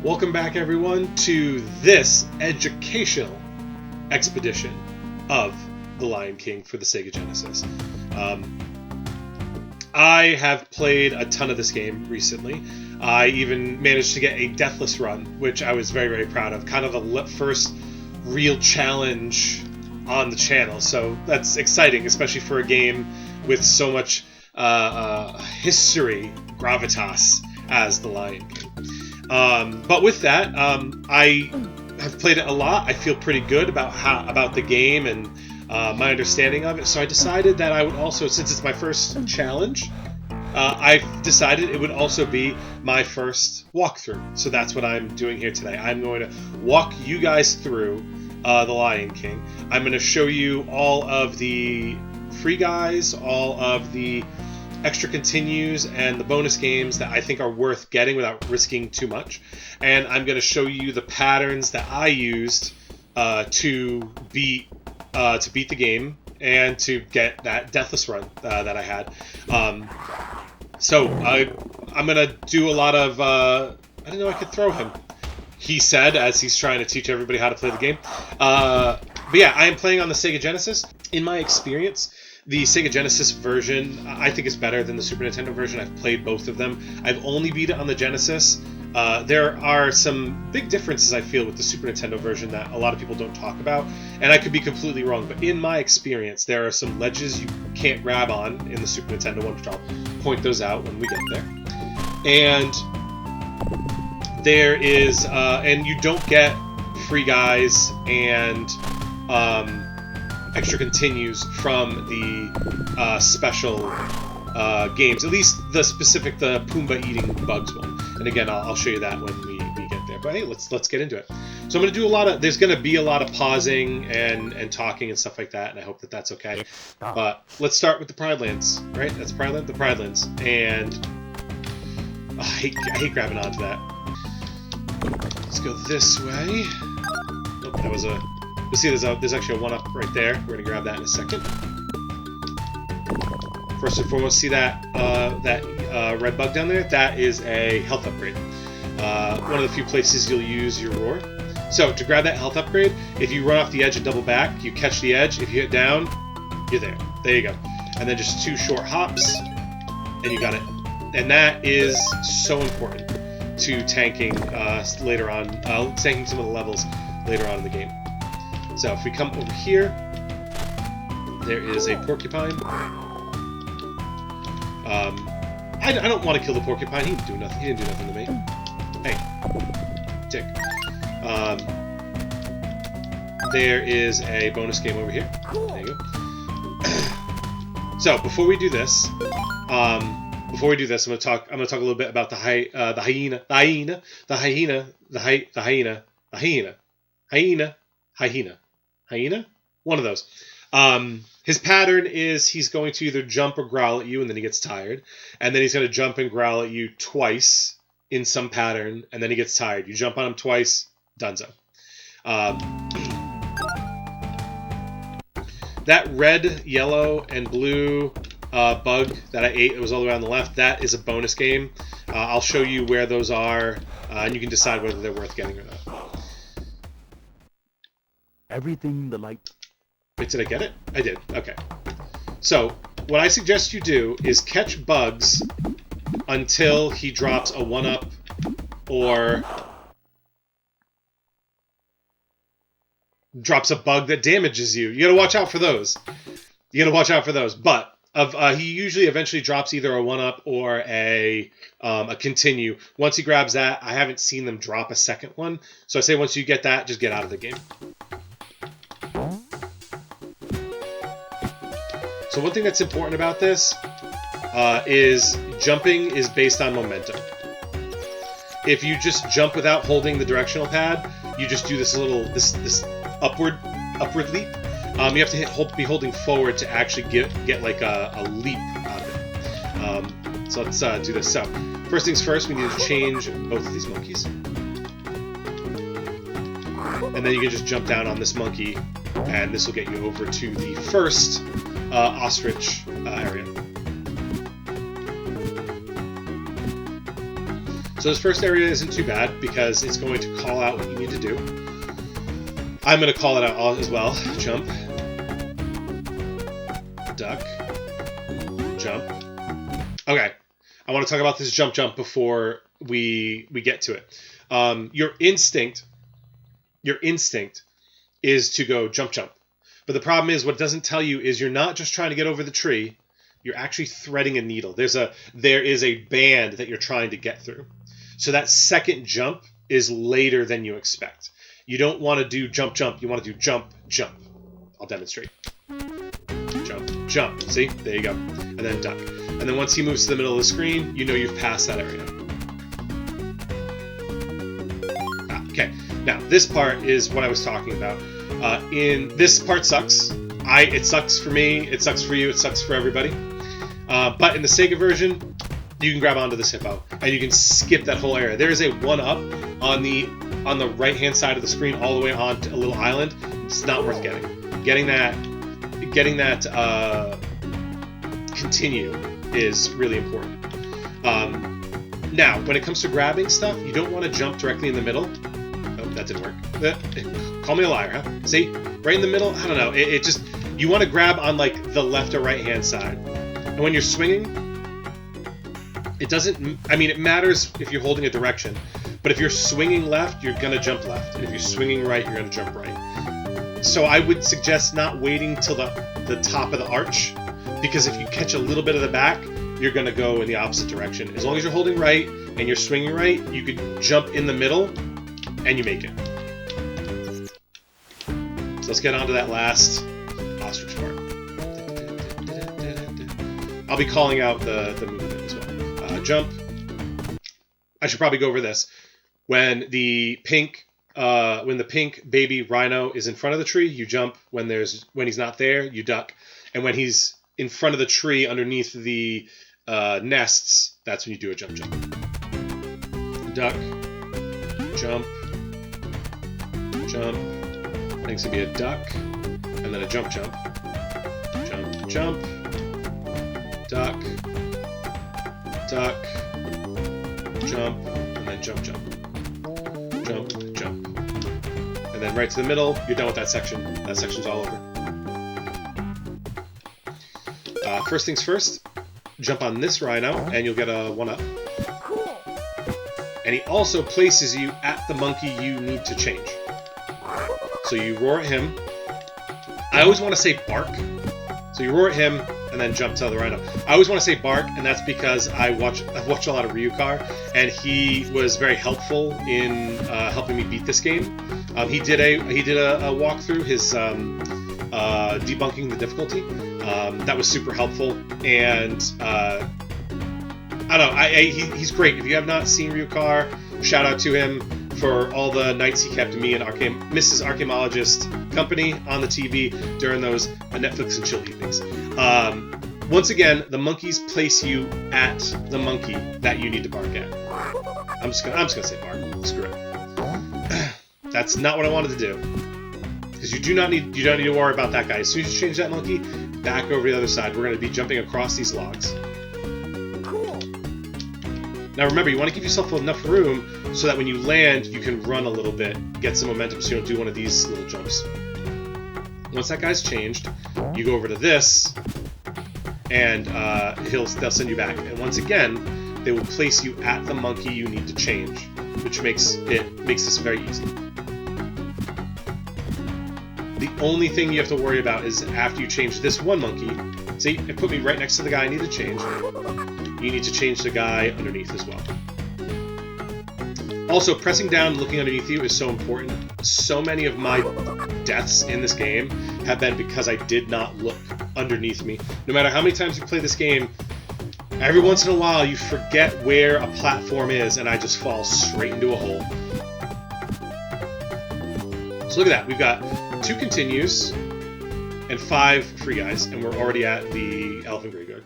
Welcome back, everyone, to this educational expedition of The Lion King for the Sega Genesis. I have played a ton of this game recently. I even managed to get a deathless run, which I was very, very proud of. Kind of the first real challenge on the channel, so that's exciting, especially for a game with so much history, gravitas, as The Lion King. But with that, I have played it a lot. I feel pretty good about the game and my understanding of it. So I decided that I would also, since it's my first challenge, I've decided it would also be my first walkthrough. So that's what I'm doing here today. I'm going to walk you guys through The Lion King. I'm going to show you all of the free guys, all of the extra continues, and the bonus games that I think are worth getting without risking too much. And I'm going to show you the patterns that I used to beat the game and to get that deathless run that I had. So I'm going to do a lot of I didn't know I could throw him, he said, as he's trying to teach everybody how to play the game. But yeah, I am playing on the Sega Genesis. In my experience, the Sega Genesis version, I think, is better than the Super Nintendo version. I've played both of them. I've only beat it on the Genesis. There are some big differences, I feel, with the Super Nintendo version that a lot of people don't talk about, and I could be completely wrong, but in my experience, there are some ledges you can't grab on in the Super Nintendo one, which I'll point those out when we get there. And there is, and you don't get free guys and extra continues from the special games, at least the Pumbaa eating bugs one. And again, I'll show you that when we get there. But hey, let's get into it. So I'm going to do there's going to be a lot of pausing and talking and stuff like that, and I hope that that's okay. But let's start with the Pride Lands, right? That's Pride Land, the Pride Lands. And I hate grabbing onto that. Let's go this way. Oh, that was a... You'll see there's actually a one-up right there. We're going to grab that in a second. First and foremost, see that red bug down there? That is a health upgrade. One of the few places you'll use your roar. So to grab that health upgrade, if you run off the edge and double back, you catch the edge. If you hit down, you're there. There you go. And then just 2 short hops, and you got it. And that is so important to tanking later on, tanking some of the levels later on in the game. So if we come over here, there is a porcupine. I don't want to kill the porcupine. He didn't do nothing. He didn't do nothing to me. Hey, tick. There is a bonus game over here. There you go. So before we do this, I'm gonna talk a little bit about the hyena. One of those. His pattern is he's going to either jump or growl at you, and then he gets tired. And then he's going to jump and growl at you twice in some pattern, and then he gets tired. You jump on him twice, donezo. That red, yellow, and blue bug that I ate, it was all the way on the left, that is a bonus game. I'll show you where those are, and you can decide whether they're worth getting or not. Everything the light. Wait, did I get it? I did. Okay. So, what I suggest you do is catch bugs until he drops a 1-up or drops a bug that damages you. You gotta watch out for those. But he usually eventually drops either a 1-up or a continue. Once he grabs that, I haven't seen them drop a second one. So I say once you get that, just get out of the game. So one thing that's important about this is jumping is based on momentum. If you just jump without holding the directional pad, you just do this upward leap. You have to be holding forward to actually get like a leap out of it. So let's do this. So first things first, we need to change both of these monkeys. And then you can just jump down on this monkey, and this will get you over to the first ostrich area. So this first area isn't too bad because it's going to call out what you need to do. I'm going to call it out as well. Jump. Duck. Jump. Okay. I want to talk about this jump before we get to it. Your instinct is to go jump. But the problem is what it doesn't tell you is you're not just trying to get over the tree. You're actually threading a needle. There is a band that you're trying to get through. So that second jump is later than you expect. You don't want to do jump. You want to do jump. I'll demonstrate. Jump. See? There you go. And then duck. And then once he moves to the middle of the screen, you know you've passed that area. Okay. Now, this part is what I was talking about. This part sucks. It sucks for me. It sucks for you. It sucks for everybody. But in the Sega version, you can grab onto this hippo and you can skip that whole area. There is a 1-up on the right-hand side of the screen all the way onto a little island. It's not worth getting. Getting that continue is really important. Now, when it comes to grabbing stuff, you don't want to jump directly in the middle. Oh, that didn't work. Call me a liar, huh? See? Right in the middle? I don't know. It just... You want to grab on, like, the left or right-hand side. And when you're swinging, it doesn't... I mean, it matters if you're holding a direction. But if you're swinging left, you're going to jump left. And if you're swinging right, you're going to jump right. So I would suggest not waiting till the top of the arch. Because if you catch a little bit of the back, you're going to go in the opposite direction. As long as you're holding right and you're swinging right, you could jump in the middle and you make it. So let's get on to that last ostrich part. I'll be calling out the movement as well. Jump. I should probably go over this. When the pink baby rhino is in front of the tree, you jump. When he's not there, you duck. And when he's in front of the tree underneath the nests, that's when you do a jump. Duck. Jump. I think it's going to be a duck. And then a jump. Jump. Duck. Jump. And then jump. Jump. And then right to the middle, you're done with that section. That section's all over. First things first, jump on this rhino, and you'll get a 1-up. Cool. And he also places you at the monkey you need to change. So you roar at him. I always want to say bark. So you roar at him, and then jump to the rhino. I always want to say bark, and that's because I've watched a lot of Ryukar, and he was very helpful in helping me beat this game. He did a walkthrough, his debunking the difficulty. That was super helpful, and I don't know. He's great. If you have not seen Ryukar, shout out to him for all the nights he kept me and Mrs. Archaeologist company on the TV during those Netflix and chill evenings. Once again, the monkeys place you at the monkey that you need to bark at. I'm just gonna say bark. Screw it. That's not what I wanted to do. Because you don't need to worry about that guy. As soon as you change that monkey, back over the other side. We're going to be jumping across these logs. Cool. Now remember, you want to give yourself enough room so that when you land, you can run a little bit, get some momentum so you don't do one of these little jumps. Once that guy's changed, you go over to this, and they'll send you back. And once again, they will place you at the monkey you need to change, which makes this very easy. The only thing you have to worry about is after you change this one monkey, see, it put me right next to the guy I need to change. You need to change the guy underneath as well. Also, pressing down and looking underneath you is so important. So many of my deaths in this game have been because I did not look underneath me. No matter how many times you play this game, every once in a while you forget where a platform is and I just fall straight into a hole. So look at that. We've got 2 continues and 5 free guys, and we're already at the elephant graveyard.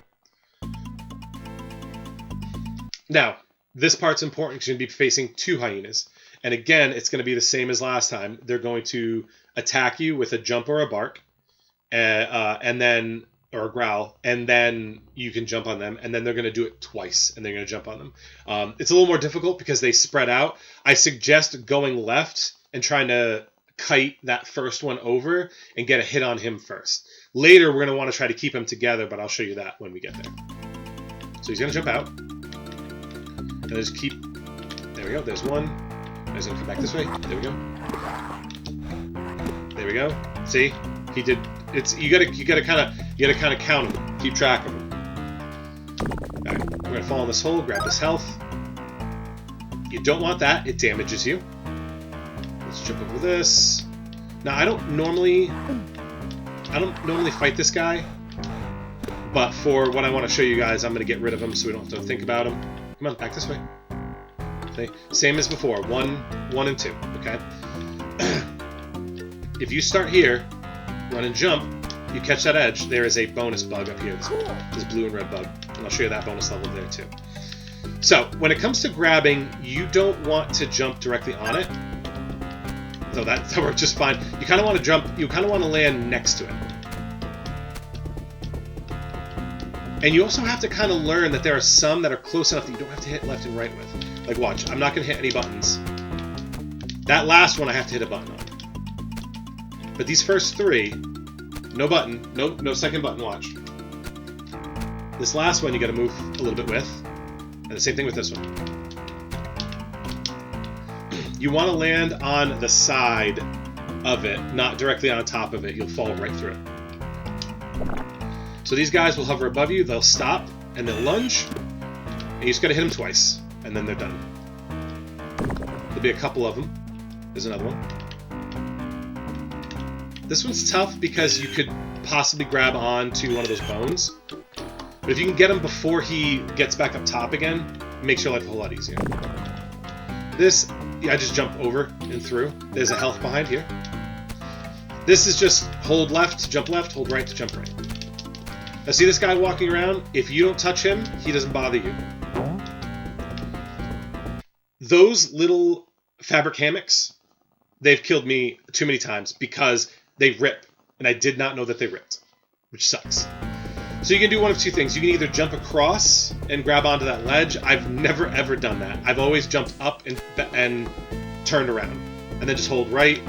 Now, this part's important because you're going to be facing 2 hyenas. And again, it's going to be the same as last time. They're going to attack you with a jump or a bark. And then or a growl, and then you can jump on them, and then they're going to do it twice, and they're going to jump on them. It's a little more difficult because they spread out. I suggest going left and trying to kite that first one over and get a hit on him first. Later, we're going to want to try to keep them together, but I'll show you that when we get there. So he's going to jump out. And just keep... There we go. There's one. He's going to come back this way. There we go. There we go. See? He did... It's you gotta kind of count them, keep track of them. All right, we're gonna fall in this hole, grab this health. You don't want that; it damages you. Let's jump over this. Now I don't normally fight this guy, but for what I want to show you guys, I'm gonna get rid of him so we don't have to think about him. Come on, back this way. Okay, same as before, 1, 1, and 2. Okay. If you start here. Run and jump, you catch that edge, there is a bonus bug up here, this blue and red bug, and I'll show you that bonus level there too. So, when it comes to grabbing, you don't want to jump directly on it, though that works just fine. You kind of want to jump, you kind of want to land next to it. And you also have to kind of learn that there are some that are close enough that you don't have to hit left and right with. Like watch, I'm not going to hit any buttons. That last one I have to hit a button on. But these first 3, no button, no second button, watch. This last one you gotta move a little bit with, and the same thing with this one. You want to land on the side of it, not directly on top of it. You'll fall right through it. So these guys will hover above you, they'll stop, and they'll lunge, and you just gotta hit them twice, and then they're done. There'll be a couple of them. There's another one. This one's tough because you could possibly grab on to one of those bones. But if you can get him before he gets back up top again, it makes your life a whole lot easier. This, I just jump over and through. There's a health behind here. This is just hold left to jump left, hold right to jump right. Now see this guy walking around? If you don't touch him, he doesn't bother you. Those little fabric hammocks, they've killed me too many times because they rip, and I did not know that they ripped, which sucks. So you can do one of two things. You can either jump across and grab onto that ledge. I've never ever done that. I've always jumped up and turned around, and then just hold right,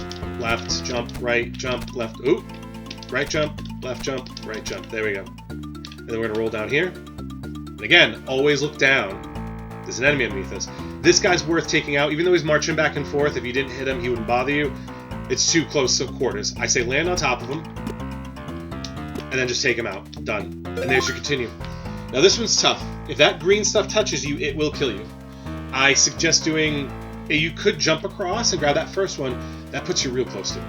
left, jump, left, ooh, right jump, left jump, right jump. There we go. And then we're gonna roll down here. And again, always look down. There's an enemy underneath us. This guy's worth taking out, even though he's marching back and forth. If you didn't hit him, he wouldn't bother you. It's too close to quarters. I say land on top of him, and then just take him out. Done. And there's your continue. Now this one's tough. If that green stuff touches you, it will kill you. I suggest doing... You could jump across and grab that first one. That puts you real close to it.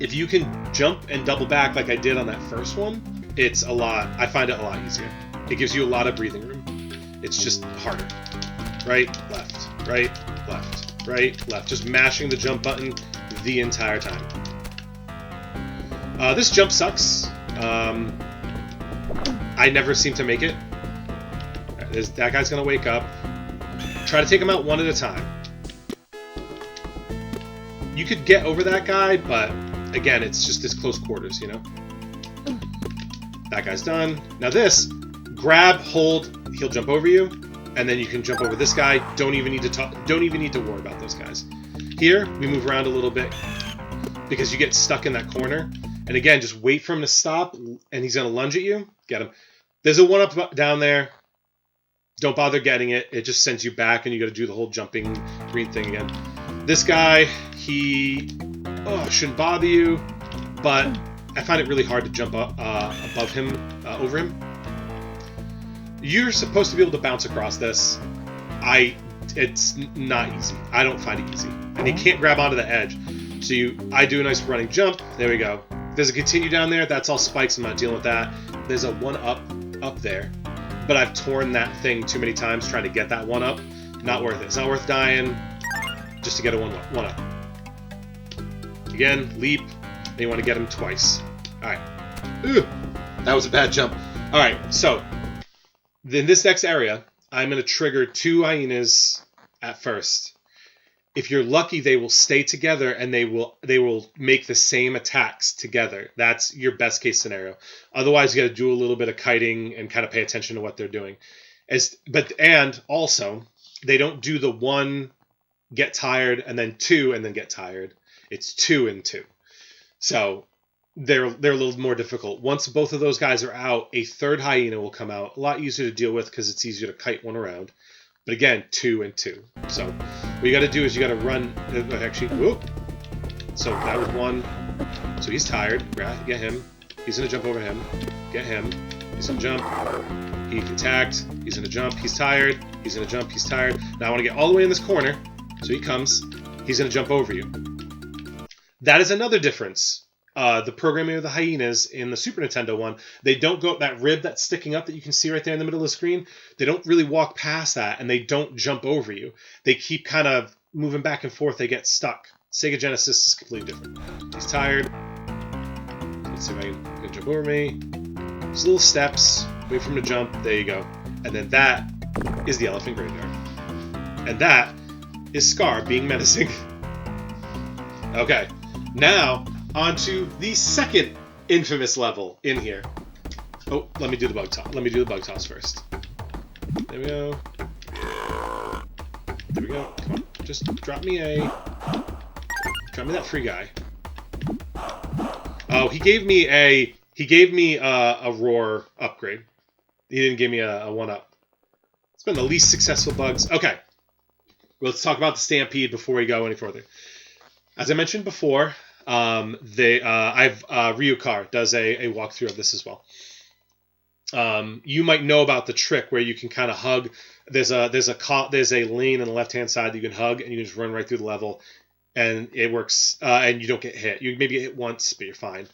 If you can jump and double back like I did on that first one, it's a lot... I find it a lot easier. It gives you a lot of breathing room. It's just harder. Right, left, right, left, right, left. Just mashing the jump button the entire time. This jump sucks. I never seem to make it. That guy's gonna wake up. Try to take him out one at a time. You could get over that guy, but again, it's just this close quarters, you know? That guy's done. Now this, grab, hold, he'll jump over you, and then you can jump over this guy. Don't even need to worry about those guys. Here, we move around a little bit because you get stuck in that corner. And again, just wait for him to stop, and he's going to lunge at you. Get him. There's a one-up down there. Don't bother getting it. It just sends you back, and you got to do the whole jumping green thing again. This guy, he shouldn't bother you, but I find it really hard to jump up, above him, over him. You're supposed to be able to bounce across this. It's not easy. I don't find it easy. And you can't grab onto the edge. So I do a nice running jump. There we go. There's a continue down there. That's all spikes. I'm not dealing with that. There's a one-up up there. But I've torn that thing too many times trying to get that one-up. Not worth it. It's not worth dying just to get a one-up. Again, leap. And you want to get him twice. Alright. Ooh, that was a bad jump. Alright, so in this next area, I'm going to trigger 2 hyenas at first. If you're lucky, they will stay together and they will make the same attacks together. That's your best case scenario. Otherwise, you got to do a little bit of kiting and kind of pay attention to what they're doing. And also, they don't do the one get tired and then two and then get tired. It's 2 and 2. So they're a little more difficult. Once both of those guys are out, a third hyena will come out. A lot easier to deal with because it's easier to kite one around. But again, 2 and 2. So what you got to do is you got to run. Actually, whoop. So that was 1. So he's tired. Get him. He's going to jump over him. Get him. He's going to jump. He attacked. He's going to jump. He's tired. He's going to jump. He's tired. Now I want to get all the way in this corner. So he comes. He's going to jump over you. That is another difference. The programming of the hyenas in the Super Nintendo one, they don't go that rib that's sticking up that you can see right there in the middle of the screen. They don't really walk past that, and they don't jump over you. They keep kind of moving back and forth. They get stuck. Sega Genesis is completely different. He's tired. Let's see if I can jump over me. Just little steps. Wait for him to jump. There you go. And then that is the elephant graveyard. And that is Scar being menacing. Okay, now onto the second infamous level in here. Oh, let me do the bug toss. Let me do the bug toss first. There we go. There we go. Come on, just drop me that free guy. Oh, he gave me a roar upgrade. He didn't give me a 1-up. It's been the least successful bugs. Okay, let's talk about the Stampede before we go any further. As I mentioned before, Ryukar does a walkthrough of this as well. You might know about the trick where you can kind of hug. There's a lane on the left hand side that you can hug, and you can just run right through the level, and it works. And you don't get hit. You maybe get hit once, but you're fine.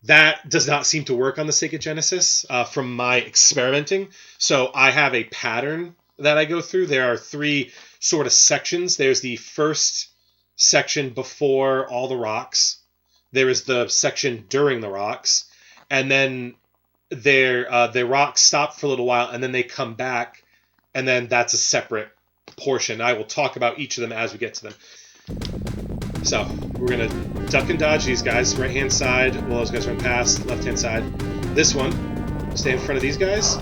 That does not seem to work on the Sega Genesis from my experimenting. So I have a pattern that I go through. There are 3 sort of sections. There's the first section before all the rocks. There is the section during the rocks, and then the rocks stop for a little while, and then they come back, and then that's a separate portion. I will talk about each of them as we get to them. So we're gonna duck and dodge these guys. Right hand side, well, those guys run past. Left hand side. This one, stay in front of these guys.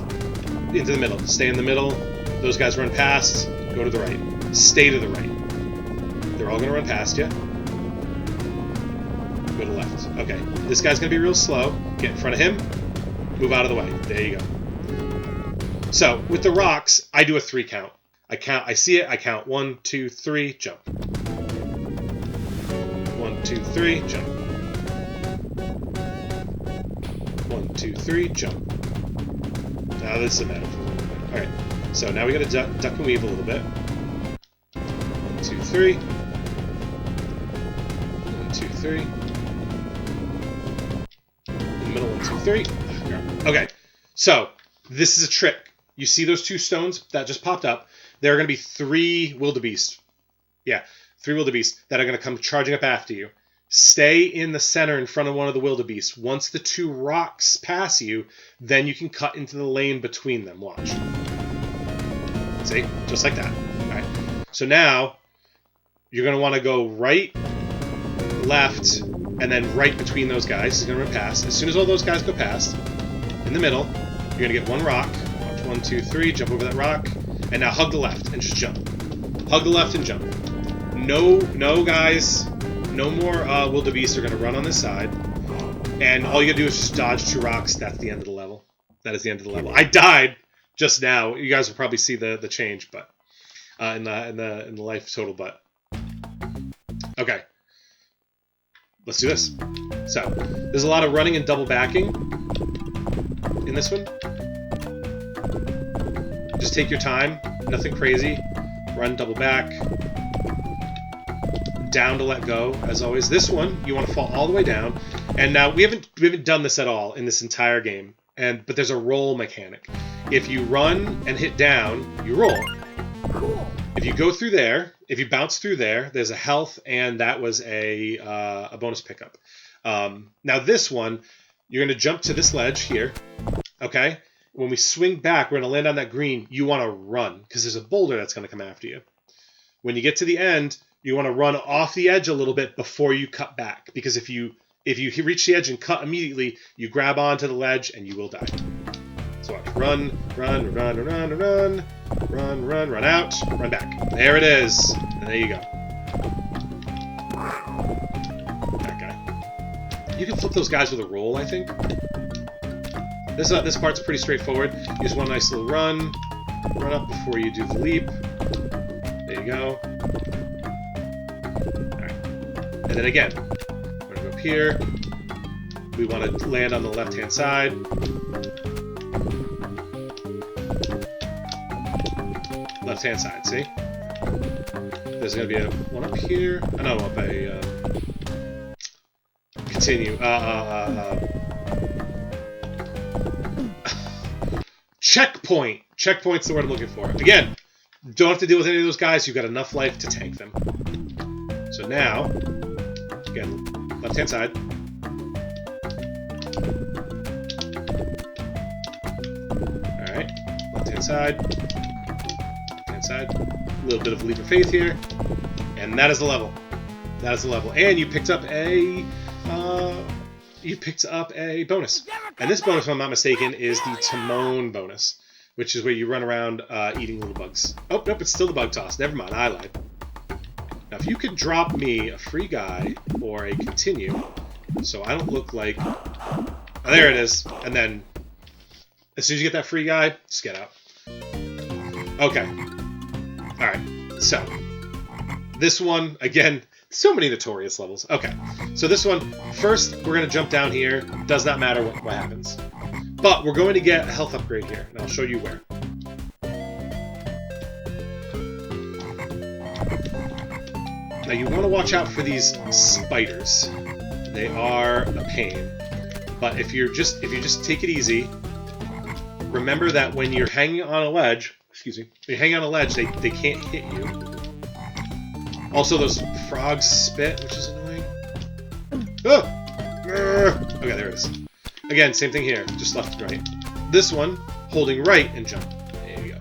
Into the middle. Stay in the middle. Those guys run past. Go to the right. Stay to the right. They're all going to run past you. Go to the left. Okay. This guy's going to be real slow. Get in front of him. Move out of the way. There you go. So, with the rocks, I do a 3 count. I see it. I count 1, 2, 3, jump. 1, 2, 3, jump. 1, 2, 3, jump. Now this is a metaphor. Alright. So now we got to duck and weave a little bit. 1, 2, 3. 1, 2, 3. In the middle, 1, 2, 3. Okay, so this is a trick. You see those 2 stones that just popped up? There are going to be 3 wildebeest. Yeah, 3 wildebeest that are going to come charging up after you. Stay in the center in front of one of the wildebeest. Once the 2 rocks pass you, then you can cut into the lane between them. Watch. See? Just like that. All right. So now you're going to want to go right, left, and then right between those guys. He's going to run past. As soon as all those guys go past, in the middle, you're going to get 1 rock. Watch, 1, 2, 3. Jump over that rock. And now hug the left and just jump. Hug the left and jump. No, guys. No more wildebeest are going to run on this side. And all you got to do is just dodge 2 rocks. That's the end of the level. That is the end of the level. I died just now. You guys will probably see the change, but in the life total. But okay, let's do this. So there's a lot of running and double backing in this one. Just take your time. Nothing crazy. Run, double back. Down to let go, as always. This one, you want to fall all the way down. And now we haven't done this at all in this entire game. But there's a roll mechanic. If you run and hit down, you roll. Cool. If you go through there, if you bounce through there, there's a health, and that was a bonus pickup. Now this one, you're going to jump to this ledge here. Okay? When we swing back, we're going to land on that green. You want to run, because there's a boulder that's going to come after you. when you get to the end, you want to run off the edge a little bit before you cut back, because if you reach the edge and cut immediately, you grab onto the ledge and you will die. So watch. Run out, run back. There it is. And there you go. That guy. You can flip those guys with a roll, I think. This part's pretty straightforward. You just want a nice little run up before you do the leap. There you go. Alright. And then again, we're gonna go up here. We want to land on the left-hand side. Left-hand side, see? There's gonna be one up here. Oh, no, up a continue. Checkpoint. Checkpoint's the word I'm looking for. Again, don't have to deal with any of those guys. You've got enough life to tank them. So now, again, left-hand side. All right, left-hand side. Left-hand side. A little bit of leap of faith here, and that is the level. That is the level. And you picked up a bonus. And this bonus, if I'm not mistaken, is the Timon bonus, which is where you run around eating little bugs. Oh, nope, it's still the bug toss. Never mind, I lied. Now, if you could drop me a free guy or a continue, so I don't look like... Oh, there it is. And then, as soon as you get that free guy, just get out. Okay. Alright, so, this one, again... So many notorious levels. Okay, so this one, first we're going to jump down here. Does not matter what happens. But we're going to get a health upgrade here, and I'll show you where. Now you want to watch out for these spiders. They are a pain. But if you just take it easy, remember that when you're hanging on a ledge, excuse me, when you're hanging on a ledge, they can't hit you. Also, those frogs spit, which is annoying. Oh! Okay, there it is. Again, same thing here, just left and right. This one, holding right and jump. There you go.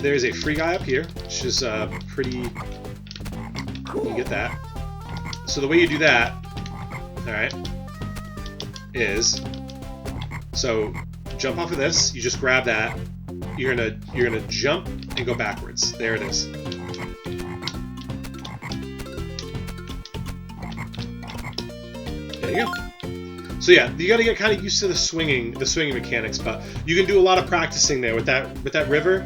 There's a free guy up here, which is pretty... You get that. So the way you do that, alright, is... So, jump off of this, you just grab that, you're gonna jump and go backwards. There it is. There you go. So yeah, you got to get kind of used to the swinging mechanics, but you can do a lot of practicing there with that river.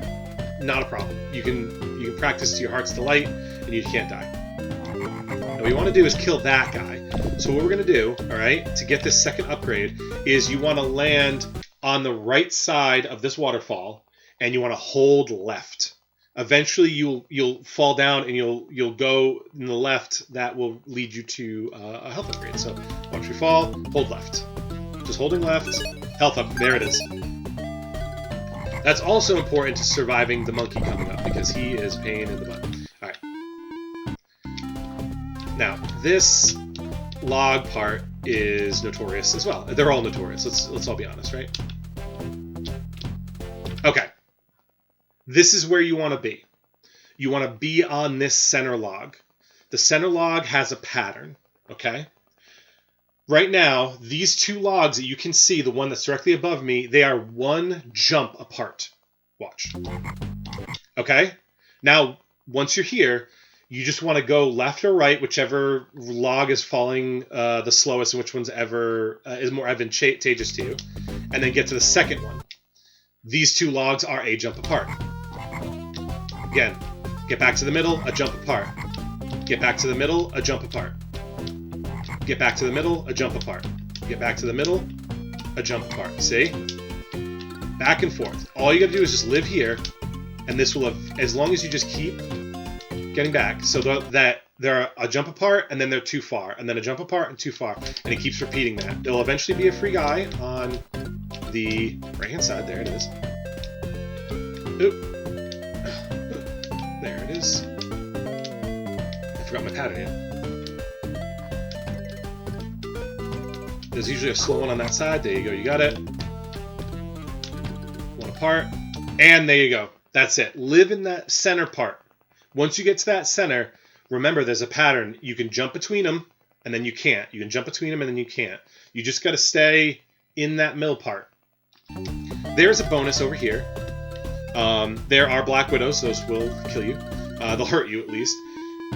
Not a problem. You can practice to your heart's delight, and you can't die. Now what you want to do is kill that guy. So what we're gonna do, all right, to get this second upgrade, is you want to land on the right side of this waterfall. And you want to hold left. Eventually, you'll fall down and you'll go in the left. That will lead you to a health upgrade. So once you fall, hold left. Just holding left, health up. There it is. That's also important to surviving the monkey coming up because he is a pain in the butt. All right. Now this log part is notorious as well. They're all notorious. Let's all be honest, right? Okay. This is where you want to be. You want to be on this center log. The center log has a pattern, okay? Right now, these two logs that you can see, the one that's directly above me, they are one jump apart. Watch. Okay? Now, once you're here, you just want to go left or right, whichever log is falling the slowest and which one's is more advantageous to you, and then get to the second one. These two logs are a jump apart. Again, get back to the middle, a jump apart. Get back to the middle, a jump apart. Get back to the middle, a jump apart. Get back to the middle, a jump apart. See? Back and forth. All you gotta do is just live here, and this will have, as long as you just keep getting back, so that they're a jump apart, and then they're too far, and then a jump apart and too far, and it keeps repeating that. There'll eventually be a free guy on the right-hand side. There it is. Oop. There it is. I forgot my pattern yet. There's usually a slow one on that side. There you go. You got it. One apart. And there you go. That's it. Live in that center part. Once you get to that center, remember there's a pattern. You can jump between them, and then you can't. You can jump between them, and then you can't. You just got to stay in that middle part. There's a bonus over here. There are Black Widows. Those will kill you. They'll hurt you, at least.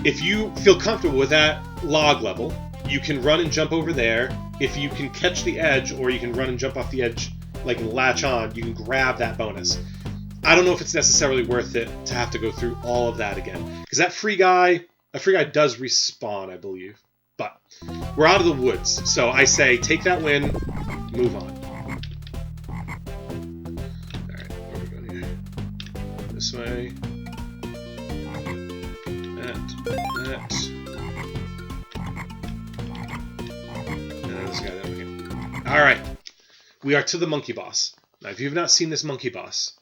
If you feel comfortable with that log level, you can run and jump over there. If you can catch the edge, or you can run and jump off the edge, like and latch on, you can grab that bonus. I don't know if it's necessarily worth it to have to go through all of that again. Because that free guy does respawn, I believe. But we're out of the woods, so I say take that win, move on. Alright, where are we going here? This way. That. And this guy over here. Alright. We are to the monkey boss. Now, if you've not seen this monkey boss,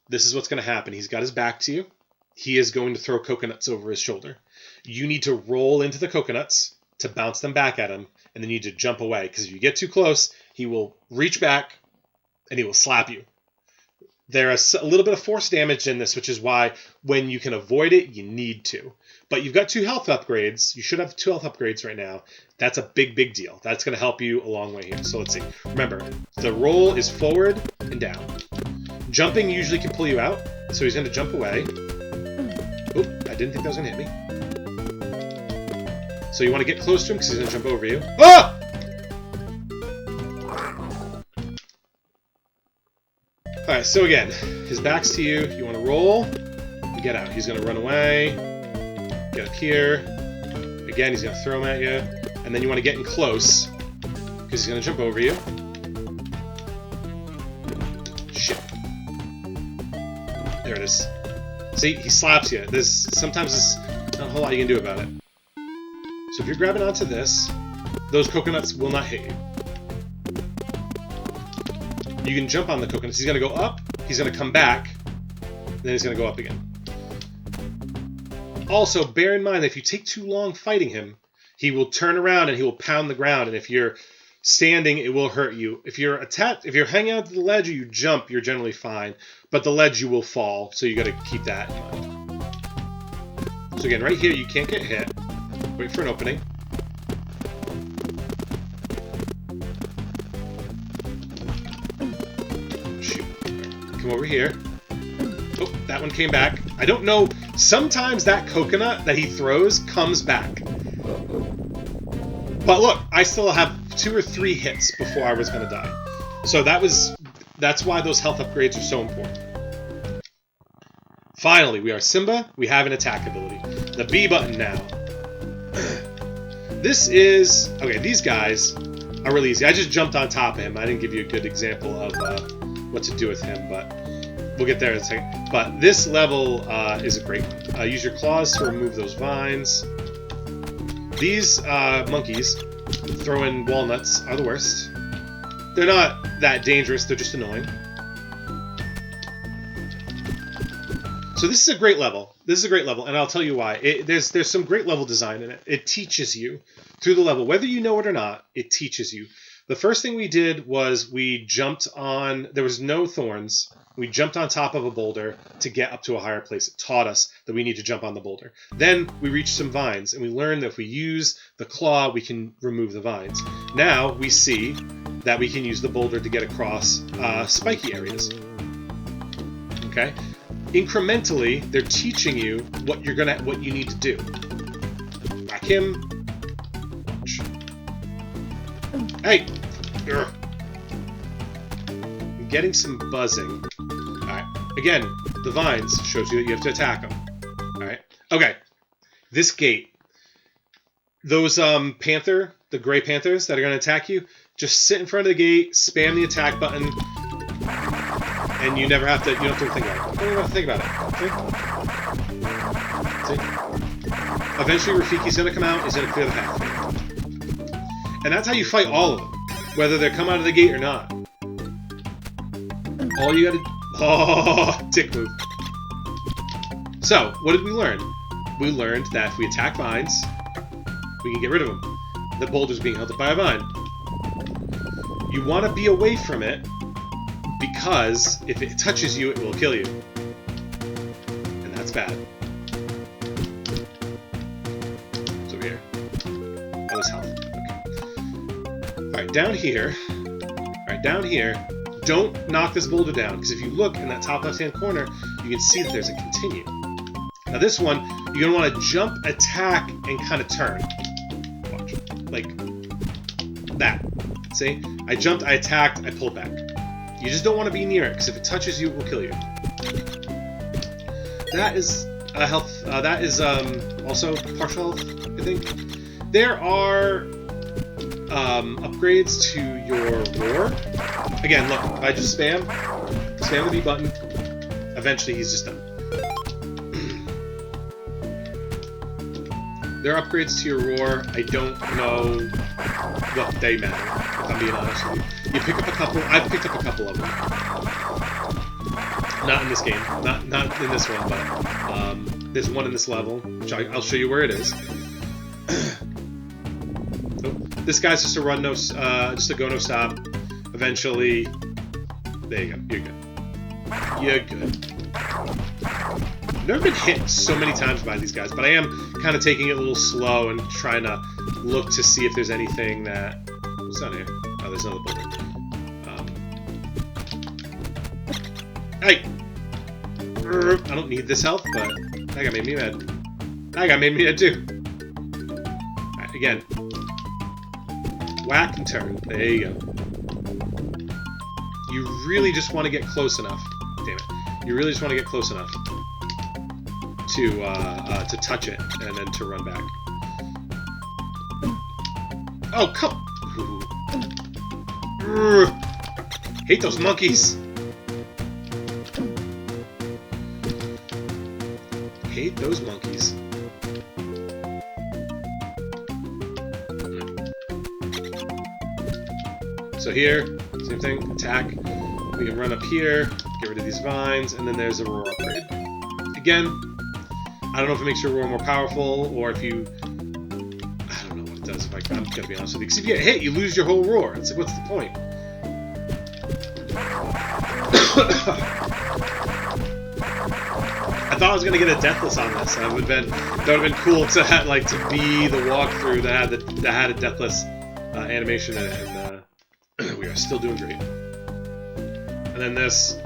this is what's going to happen. He's got his back to you. He is going to throw coconuts over his shoulder. You need to roll into the coconuts to bounce them back at him, and then you need to jump away, because if you get too close, he will reach back, and he will slap you. There is a little bit of force damage in this, which is why when you can avoid it, you need to. But you've got 2 health upgrades. You should have 2 health upgrades right now. That's a big, big deal. That's going to help you a long way here. So let's see. Remember, the roll is forward and down. Jumping usually can pull you out, so he's going to jump away. Oop, I didn't think that was going to hit me. So you want to get close to him, because he's going to jump over you. Ah! Alright, so again, his back's to you. You want to roll and get out. He's going to run away. Get up here. Again, he's going to throw them at you. And then you want to get in close, because he's going to jump over you. Shit. There it is. See, he slaps you. Sometimes there's not a whole lot you can do about it. So if you're grabbing onto this, those coconuts will not hit you. You can jump on the coconuts. He's going to go up, he's going to come back, then he's going to go up again. Also, bear in mind that if you take too long fighting him, he will turn around and he will pound the ground, and if you're standing, it will hurt you. If you're hanging out to the ledge or you jump, you're generally fine, but the ledge you will fall, so you got to keep that in mind. So again, right here, you can't get hit. Wait for an opening. Shoot. Come over here. Oh, that one came back. I don't know. Sometimes that coconut that he throws comes back. But look, I still have 2 or 3 hits before I was going to die. So that's why those health upgrades are so important. Finally, we are Simba. We have an attack ability. The B button now. This is... Okay, these guys are really easy. I just jumped on top of him. I didn't give you a good example of what to do with him, but we'll get there in a second. But this level is a great one. Use your claws to remove those vines. These monkeys throwing walnuts are the worst. They're not that dangerous, they're just annoying. So this is a great level. This is a great level, and I'll tell you why. There's some great level design in it. It teaches you through the level. Whether you know it or not, it teaches you. The first thing we did was we jumped on... There was no thorns. We jumped on top of a boulder to get up to a higher place. It taught us that we need to jump on the boulder. Then we reached some vines, and we learned that if we use the claw, we can remove the vines. Now we see that we can use the boulder to get across spiky areas. Okay? Incrementally, they're teaching you what you need to do. Whack him. Hey! Urgh. I'm getting some buzzing. Alright. Again, the vines shows you that you have to attack them. Alright. Okay. This gate. Those the gray panthers that are going to attack you, just sit in front of the gate, spam the attack button, and you don't have to think about it. You don't have to think about it. See? Eventually Rafiki's going to come out, he's going to clear the path. And that's how you fight all of them, whether they come out of the gate or not. All you gotta... Oh, tick move. So, what did we learn? We learned that if we attack vines, we can get rid of them. The boulder's being held up by a vine. You want to be away from it, because if it touches you, it will kill you. And that's bad. It's over here. Oh, this health. Okay. Alright, down here. Alright, down here. Don't knock this boulder down, because if you look in that top left-hand corner, you can see that there's a continue. Now this one, you're going to want to jump, attack, and kind of turn. Watch. Like that. See? I jumped, I attacked, I pulled back. You just don't want to be near it, because if it touches you, it will kill you. That is health. That is also partial health, I think. There are upgrades to your roar. Again, look, if I just spam the B button, eventually he's just done. There are upgrades to your roar. I don't know what they matter, if I'm being honest with you. You pick up a couple. I've picked up a couple of them. Not in this game. Not in this one, but there's one in this level, which I'll show you where it is. Oh, this guy's just a run no, just a go no stop. Eventually, there you go. You're good. You're good. I've never been hit so many times by these guys, but I am kind of taking it a little slow and trying to look to see if there's anything that... What's down here? Oh, there's another boulder. Hey! I don't need this health, but that guy made me mad. That guy made me mad too. Alright, again. Whack and turn. There you go. You really just want to get close enough. Damn it. You really just want to get close enough to touch it and then to run back. Oh, come! Hate those monkeys! Hate those monkeys. So here, same thing, attack. We can run up here, get rid of these vines, and then there's a roar upgrade. Again, I don't know if it makes your roar more powerful, or if you... I don't know what it does, if I'm gonna be honest with you. Because if you get hit, you lose your whole roar. It's like, what's the point? I thought I was gonna get a deathless on this. That would have been cool to have, like, to be the walkthrough that had a deathless animation in it, and we are still doing great. And then this,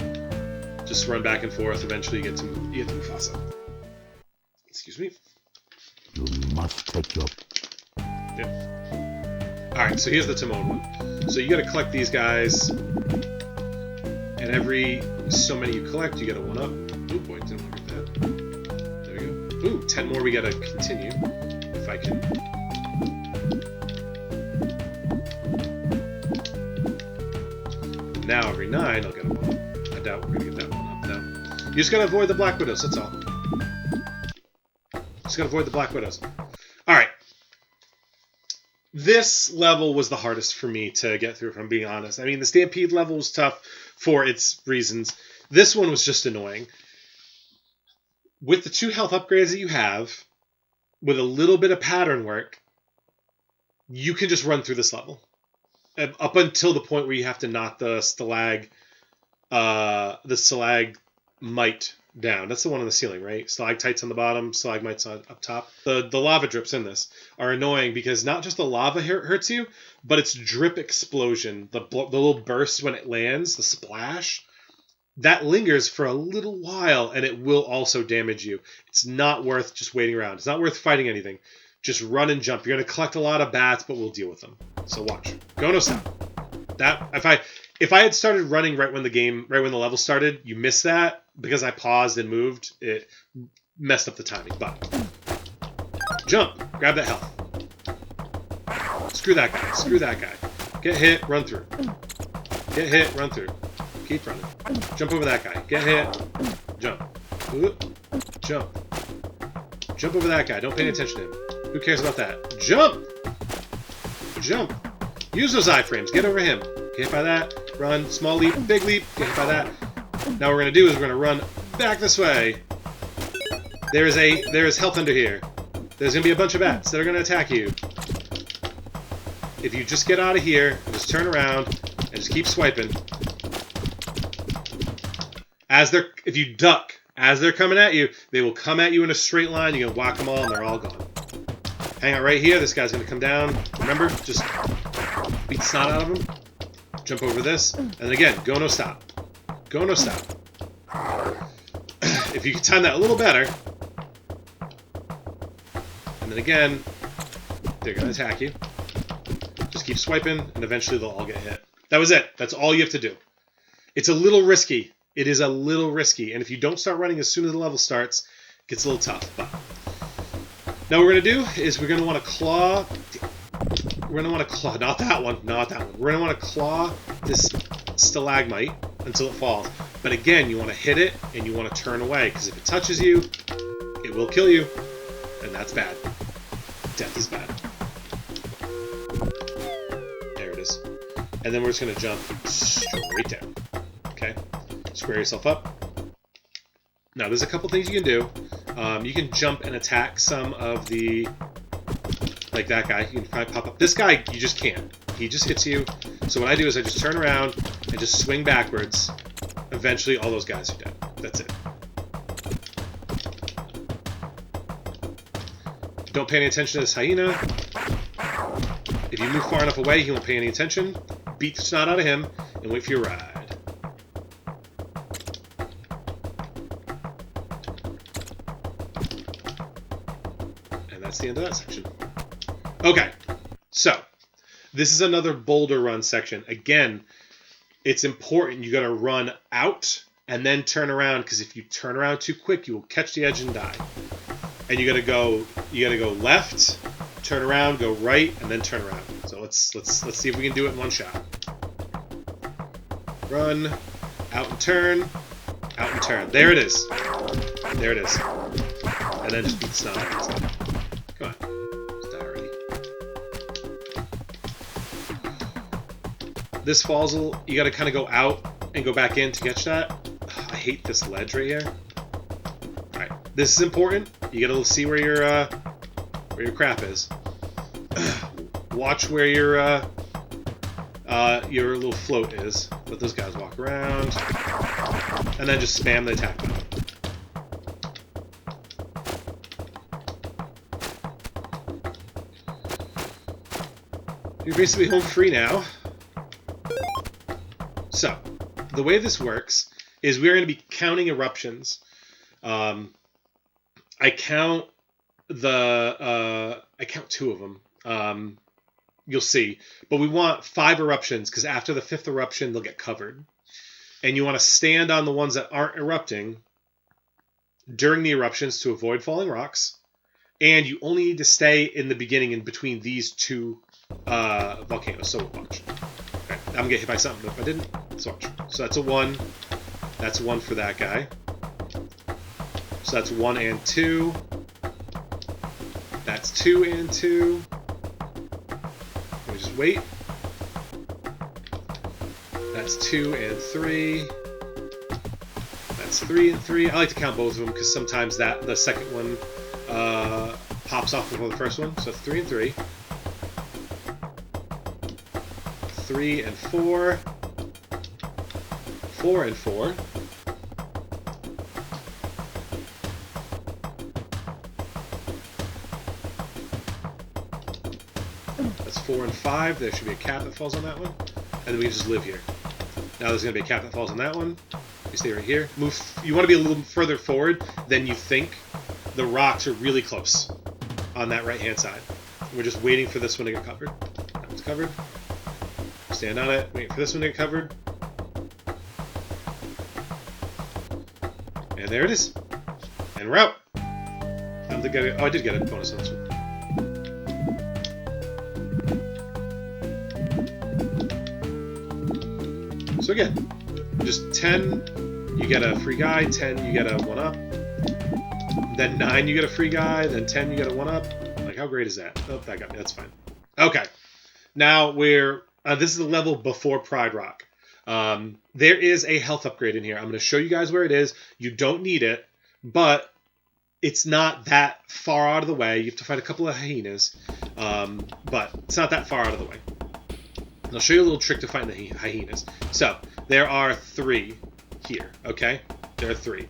just run back and forth. Eventually, you get to Mufasa. Excuse me. You must take your... Yep. Alright, so here's the Timon one. So you gotta collect these guys, and every so many you collect, you get a 1-up. Oh boy, didn't want to get that. There we go. Ooh, 10 more we gotta continue. If I can... Now every 9, I'll get a 1-up. I doubt we're gonna get that 1-up, no. You just gotta avoid the Black Widows, that's all. Just gotta avoid the Black Widows. Alright. This level was the hardest for me to get through, if I'm being honest. I mean, the Stampede level was tough for its reasons. This one was just annoying. With the 2 health upgrades that you have, with a little bit of pattern work, you can just run through this level. Up until the point where you have to knock the stalagmite down. That's the one on the ceiling, right? Stalactites on the bottom, stalagmites up top. The lava drips in this are annoying because not just the lava hurts you, but its drip explosion, the little burst when it lands, the splash, that lingers for a little while, and it will also damage you. It's not worth just waiting around. It's not worth fighting anything. Just run and jump. You're going to collect a lot of bats, but we'll deal with them. So watch. Go no stop. That if I had started running right when the level started, you missed that because I paused and moved. It messed up the timing. But jump. Grab that health. Screw that guy. Screw that guy. Get hit. Run through. Get hit. Run through. Keep running. Jump over that guy. Get hit. Jump. Jump. Jump over that guy. Don't pay attention to him. Who cares about that? Jump! Jump! Use those iframes. Get over him. Get hit by that. Run. Small leap. Big leap. Get hit by that. Now what we're going to do is we're going to run back this way. There is health under here. There's going to be a bunch of bats that are going to attack you. If you just get out of here and just turn around and just keep swiping, If you duck, as they're coming at you, they will come at you in a straight line. You can whack them all, and they're all gone. Hang out right here. This guy's going to come down. Remember, just beat the snot out of him. Jump over this. And then again, go no stop. Go no stop. If you can time that a little better. And then again, they're going to attack you. Just keep swiping, and eventually they'll all get hit. That was it. That's all you have to do. It's a little risky. It is a little risky. And if you don't start running as soon as the level starts, it gets a little tough. But now what we're going to do is we're going to want to claw... We're going to want to claw... Not that one. Not that one. We're going to want to claw this stalagmite until it falls. But again, you want to hit it, and you want to turn away. Because if it touches you, it will kill you. And that's bad. Death is bad. There it is. And then we're just going to jump straight down. Okay? Square yourself up. Now, there's a couple things you can do. You can jump and attack some of the... Like that guy. You can probably pop up. This guy, you just can't. He just hits you. So what I do is I just turn around and just swing backwards. Eventually, all those guys are dead. That's it. Don't pay any attention to this hyena. If you move far enough away, he won't pay any attention. Beat the snot out of him and wait for your ride. And that's the end of that section. Okay, so this is another boulder run section. Again, it's important. You got to run out and then turn around, because if you turn around too quick, you will catch the edge and die. And you got to go left, turn around, go right, and then turn around. So let's see if we can do it in one shot. Run, out and turn, out and turn. There it is. There it is. And then just beat the snot out of it. Come on. Just die already. This falls a little, you got to kind of go out and go back in to catch that. I hate this ledge right here. Alright, this is important. You gotta see where your crap is. Watch where your little float is. Let those guys walk around. And then just spam the attack button. You're basically home free now. So, the way this works is we're going to be counting eruptions. I count two of them. You'll see. But we want 5 eruptions, because after the 5th eruption, they'll get covered. And you want to stand on the ones that aren't erupting during the eruptions to avoid falling rocks. And you only need to stay in the beginning in between these 2 volcanoes. So watch. Okay, I'm going to get hit by something, but if I didn't, let's watch. So that's a 1. That's 1 for that guy. So that's 1 and 2. That's 2 and 2. Let me just wait. That's 2 and 3. That's 3 and 3. I like to count both of them because sometimes the second one pops off before the first one. So 3 and 3. 3 and 4. 4 and 4. That's 4 and 5. There should be a cap that falls on that one. And then we just live here. Now there's going to be a cap that falls on that one. We stay right here. Move. You want to be a little further forward than you think. The rocks are really close on that right-hand side. We're just waiting for this one to get covered. That one's covered. Stand on it. Wait for this one to get covered. And there it is. And we're out. I don't think I did get a bonus on this one. So again, just 10, you get a free guy, 10, you get a 1-up, then 9, you get a free guy, then 10, you get a 1-up. Like, how great is that? Oh, that got me. That's fine. Okay. Now, this is the level before Pride Rock. There is a health upgrade in here. I'm going to show you guys where it is. You don't need it, but it's not that far out of the way. You have to fight a couple of hyenas, but it's not that far out of the way. I'll show you a little trick to find the hyenas. So, there are 3 here, okay? There are 3.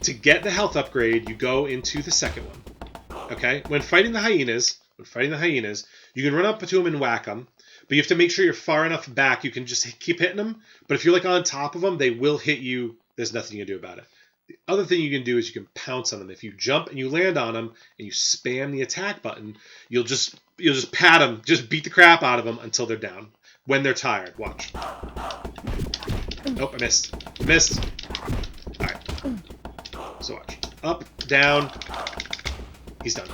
To get the health upgrade, you go into the second one. Okay? When fighting the hyenas, you can run up to them and whack them, but you have to make sure you're far enough back you can just keep hitting them. But if you're like on top of them, they will hit you. There's nothing you can do about it. The other thing you can do is you can pounce on them. If you jump and you land on them and you spam the attack button, you'll just pat them, just beat the crap out of them until they're down. When they're tired, watch. Nope, I missed. All right. So watch. Up, down. He's done.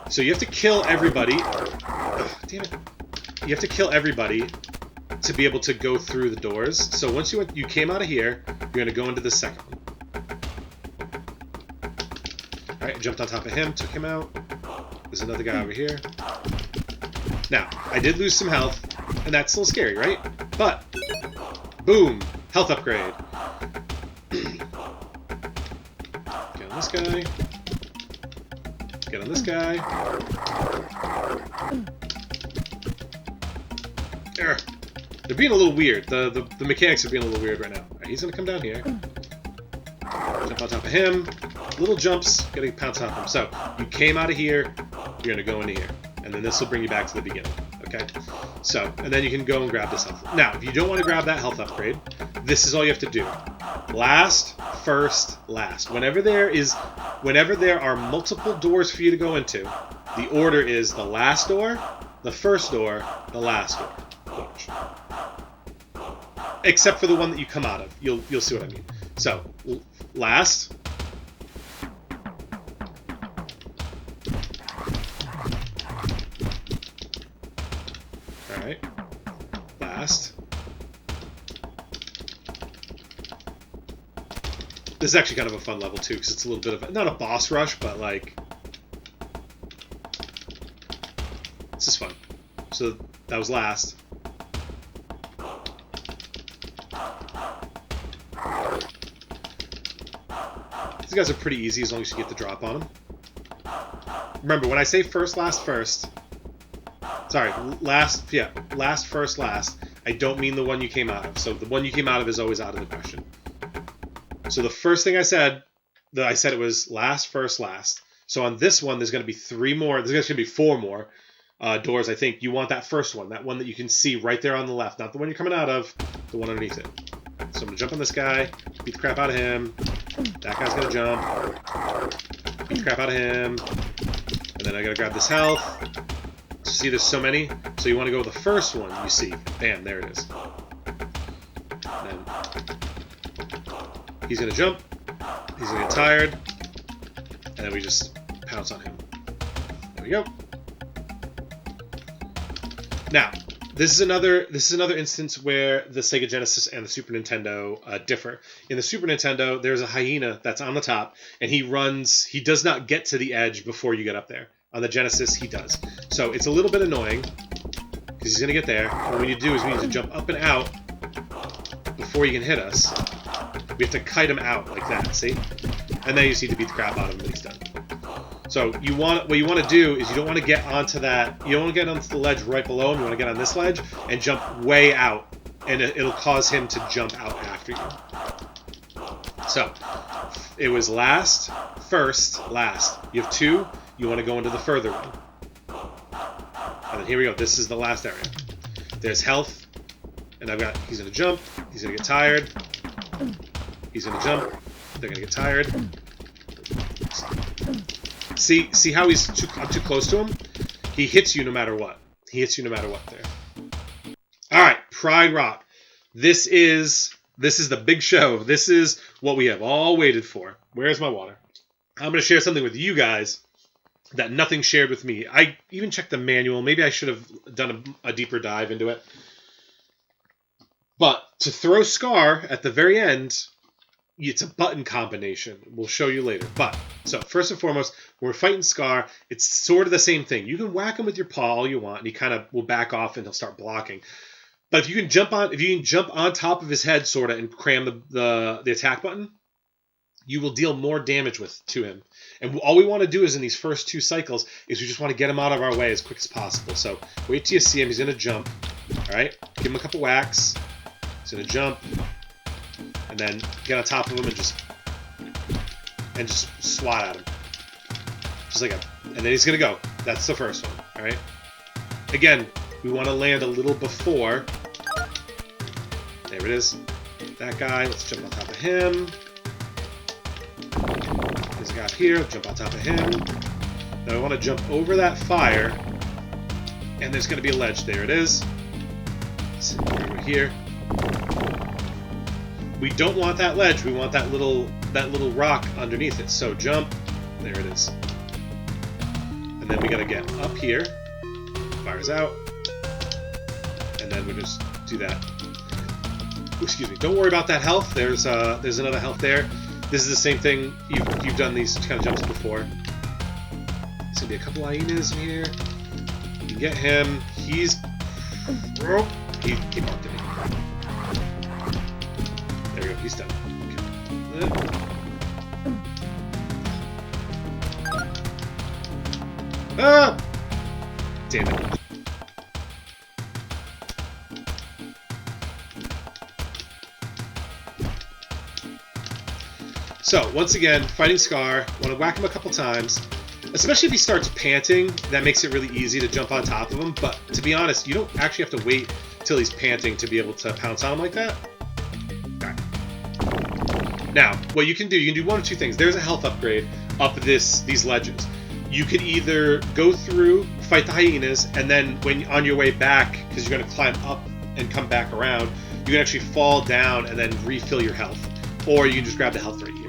So you have to kill everybody. Ugh, damn it. You have to kill everybody to be able to go through the doors. So once you came out of here, you're going to go into the second one. All right, jumped on top of him, took him out. There's another guy over here. Now, I did lose some health, and that's still scary, right? But, boom, health upgrade. Get on this guy. Get on this guy. Urgh. They're being a little weird. The mechanics are being a little weird right now. All right, he's going to come down here. Jump on top of him. Little jumps, getting pounced on him. So, you came out of here, you're going to go into here. And then this will bring you back to the beginning. Okay? So, and then you can go and grab this health. Now, if you don't want to grab that health upgrade, this is all you have to do. Last, first, last. Whenever there are multiple doors for you to go into, the order is the last door, the first door, the last door. Watch. Except for the one that you come out of. You'll see what I mean. So, last. Alright. Last. This is actually kind of a fun level too, because it's a little bit of not a boss rush, but like this is fun. So that was last. These guys are pretty easy as long as you get the drop on them. Remember, when I say first, last, first. Sorry, last, yeah, last, first, last. I don't mean the one you came out of. So the one you came out of is always out of the question. So the first thing I said it was last, first, last. So on this one, there's going to be 3 more. There's going to be 4 more doors, I think. You want that first one, that one that you can see right there on the left. Not the one you're coming out of, the one underneath it. So I'm going to jump on this guy, beat the crap out of him. That guy's going to jump, beat the crap out of him. And then I got to grab this health. See, there's so many. So you want to go with the first one you see. Bam, there it is. And he's going to jump. He's going to get tired. And then we just pounce on him. There we go. Now, this is another instance where the Sega Genesis and the Super Nintendo differ. In the Super Nintendo, there's a hyena that's on the top, and he does not get to the edge before you get up there. On the Genesis, he does. So it's a little bit annoying, because he's going to get there. And what we need to do is we need to jump up and out before he can hit us. We have to kite him out like that, see? And then you just need to beat the crap out of him when he's done. So what you want to do is you don't want to get onto that. You don't want to get onto the ledge right below him. You want to get on this ledge and jump way out, and it'll cause him to jump out after you. So it was last, first, last. You have 2. You want to go into the further one. And then here we go. This is the last area. There's health, and he's going to jump. He's going to get tired. He's going to jump. They're going to get tired. See how I'm too close to him? He hits you no matter what. He hits you no matter what there. All right, Pride Rock. This is the big show. This is what we have all waited for. Where's my water? I'm going to share something with you guys that nothing shared with me. I even checked the manual. Maybe I should have done a deeper dive into it. But to throw Scar at the very end, it's a button combination. We'll show you later. But, so first and foremost, when we're fighting Scar, it's sort of the same thing. You can whack him with your paw all you want, and he kind of will back off and he'll start blocking. But if you can jump on top of his head, sort of, and cram the attack button, you will deal more damage to him. And all we want to do is in these first 2 cycles is we just want to get him out of our way as quick as possible. So wait till you see him. He's going to jump. All right? Give him a couple whacks. He's going to jump. And then get on top of him and just swat at him. Just like and then he's gonna go. That's the first one. All right. Again, we want to land a little before. There it is. That guy. Let's jump on top of him. There's a guy up here. Jump on top of him. Now I want to jump over that fire, and there's going to be a ledge. There it is. So over here. We don't want that ledge. We want that little rock underneath it. So jump. There it is. And then we got to get up here. Fire's out. And then we just do that. Ooh, excuse me. Don't worry about that health. There's another health there. This is the same thing. You've done these kind of jumps before. There's gonna be a couple hyenas in here. You can get him. He bumped me. There we go. He's done. Okay. Ah! Damn it. So, once again, fighting Scar. Want to whack him a couple times. Especially if he starts panting, that makes it really easy to jump on top of him. But, to be honest, you don't actually have to wait till he's panting to be able to pounce on him like that. Alright. Now, what you can do one of two things. There's a health upgrade up these ledges. You could either go through, fight the hyenas, and then when on your way back, because you're going to climb up and come back around, you can actually fall down and then refill your health. Or you can just grab the health right here.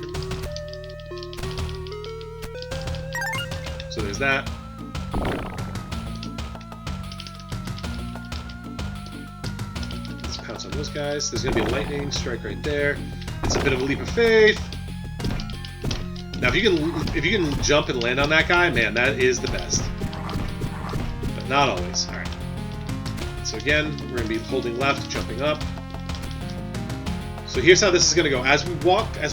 So there's that. Let's pounce on those guys. There's going to be a lightning strike right there. It's a bit of a leap of faith. Now, if you can jump and land on that guy, man, that is the best. But not always. All right. So again, we're going to be holding left, jumping up. So here's how this is going to go. As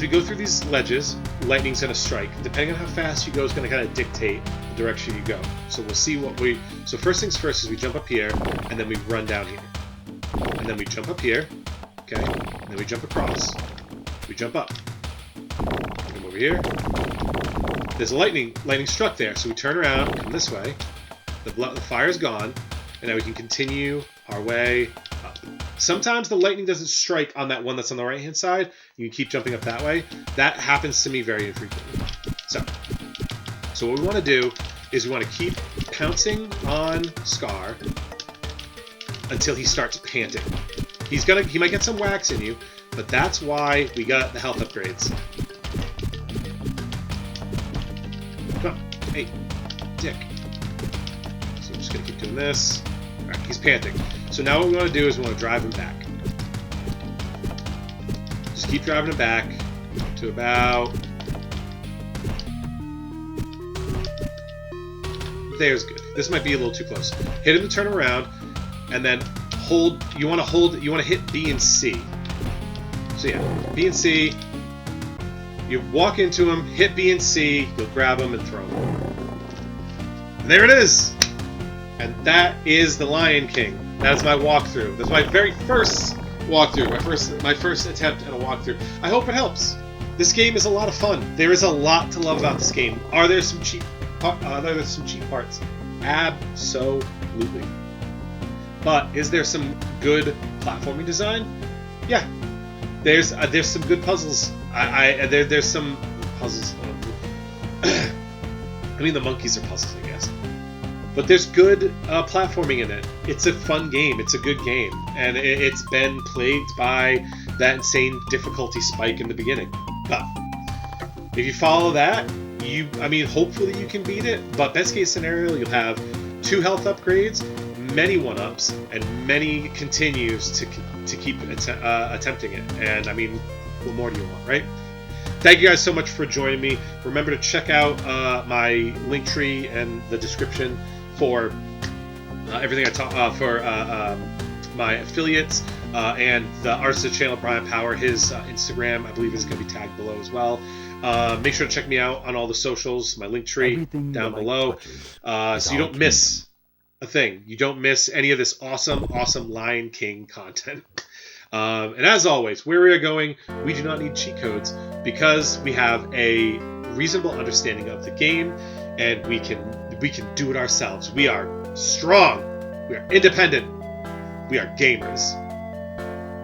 we go through these ledges, lightning's going to strike. Depending on how fast you go is going to kind of dictate the direction you go. So we'll see what we... So first things first is we jump up here, and then we run down here. And then we jump up here, okay? And then we jump across. We jump up. Come over here. There's a lightning struck there, so we turn around, come this way. The fire's gone, and now we can continue our way up. Sometimes the lightning doesn't strike on that one that's on the right-hand side. You can keep jumping up that way. That happens to me very infrequently. So what we want to do is we want to keep pouncing on Scar until he starts panting. He might get some wax in you, but that's why we got the health upgrades. Come on. Hey, dick. So I'm just going to keep doing this. Alright, he's panting. So now what we want to do is we want to drive him back. Just keep driving him back to about... There's good. This might be a little too close. Hit him to turn around, and then hold... You want to hit B and C. So yeah, B and C. You walk into him, hit B and C, you'll grab him and throw him. And there it is! And that is the Lion King. That's my walkthrough. That's my very first walkthrough. My first attempt at a walkthrough. I hope it helps. This game is a lot of fun. There is a lot to love about this game. Are there some cheap parts? Absolutely. But is there some good platforming design? Yeah. There's some good puzzles. There's some puzzles. I mean, the monkeys are puzzles, I guess. But there's good platforming in it. It's a fun game. It's a good game. And it's been plagued by that insane difficulty spike in the beginning. But if you follow that, hopefully you can beat it. But best case scenario, you'll have 2 health upgrades, many 1-ups, and many continues to keep attempting it. And I mean, what more do you want, right? Thank you guys so much for joining me. Remember to check out my link tree and the description for everything I talk for my affiliates and the artist channel Brian Power. His Instagram, I believe, is going to be tagged below as well. Make sure to check me out on all the socials, my link tree Everything down the light below, touches so you don't miss a thing. You don't miss any of this awesome Lion King content. And as always, where we are going, we do not need cheat codes because we have a reasonable understanding of the game, and we can do it ourselves. We are strong. We are independent. We are gamers.